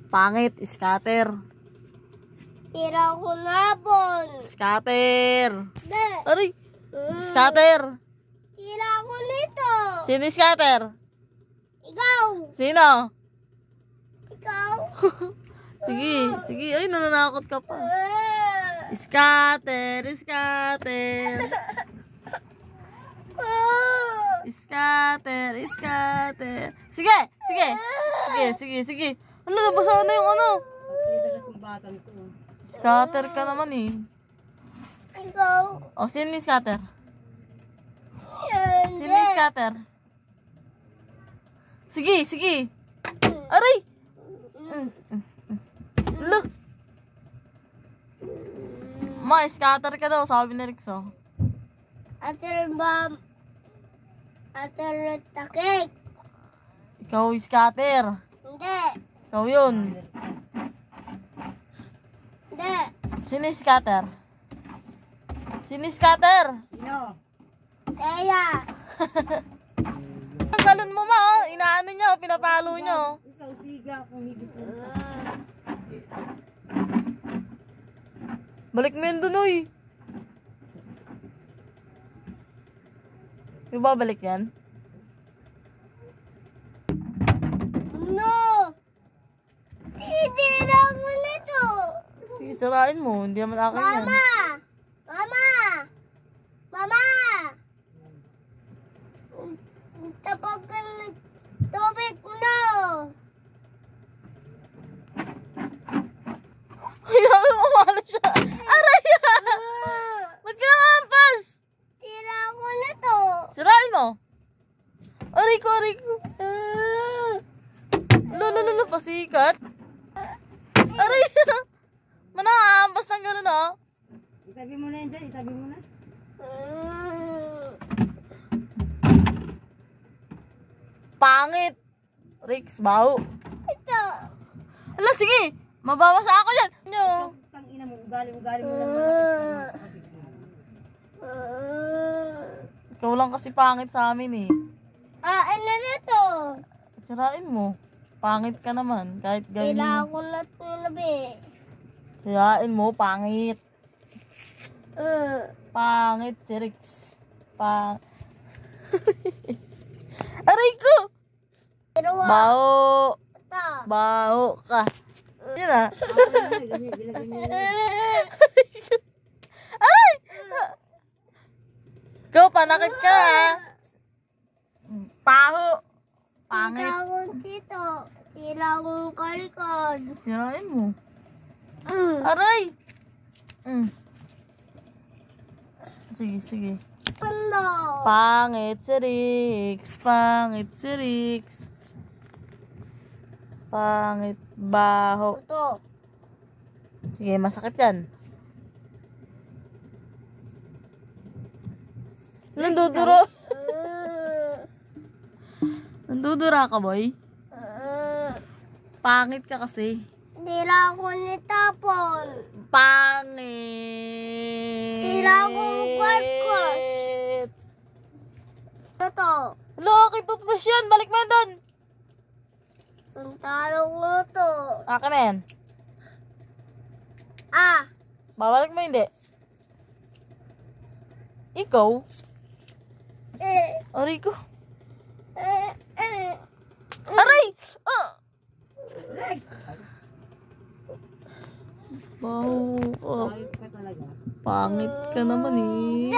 Pangit, scatter. Tira ko na bon. Scatter. Hindi. Aray, scatter. Tira ko nito. Sino scatter? Ikaw. Sino? Ikaw. Sige, sige. Ay, nananakot ka pa. Scatter, scatter. Scatter, scatter. Sige, sige. Sige, sige, sige. Ano, nabasa na yung ano? Scatter ka naman eh. Ikaw. O, sino ni scatter? Sino ni scatter? Sige, sige. Aray! Lo! Ma, scatter ka daw, sabi ni Rixo. Ater ba? Ater takik. Ikaw scatter. Hindi. Ikaw yun. Hindi. Sino yung scatter? Sino yung scatter? No. Eya. Ang galon mo ma, oh. Inaano nyo, pinapalo nyo. Ikaw siga kung hindi po. Balik mo yun dun, uy. Yung babalik yan? No. Titira ko nito. Sige, sirain mo. Hindi naman akin yan. Mama. Mama. Mama. Tapos ka ng tubig, no. Ay, naman umalo siya. Aray! Ba't ka nakampas? Tira ko nito. Sirain mo. Aray ko, aray ko. Lolo, pasikat. Aray! Manakaampas ng gano'n, oh. Itabi mo na yan dyan, itabi mo na. Pangit. Rix, baho. Ito. Ala, sige. Mabawas ako yan. Nyo. Tangina mo, ugali mo lang. Ikaw lang kasi pangit sa amin eh. Ano nito? Sirain mo. Pangit ka naman. Kahit gawin Tira mo. ko na tinabi. Sirain mo, pangit. Pangit si Rix. Aray ko! Tirawa. Baho. Ito. Baho ka. Yun ah. Aray! Ikaw, panakit ka ah. Paho. Pangit. Tira ko dito. Tira ko kalikon. Sirain mo. Aray! Sige, sige. Ano? Pangit si Rix. Pangit si Rix. Pangit. Baho. Ito. Sige, masakit yan. Nanduduro. Nandudura ka, boy. Pangit ka kasi. Tira ko ni tapon. Pangit. Tira ko kwarkos. Ito. Laki toothbrush yan. Balik mo yan doon. Ang talo ko to. Akin na yan. Babalik mo hindi. Ikaw? Aray ko. Aray! Baho ka. Pangit ka naman eh.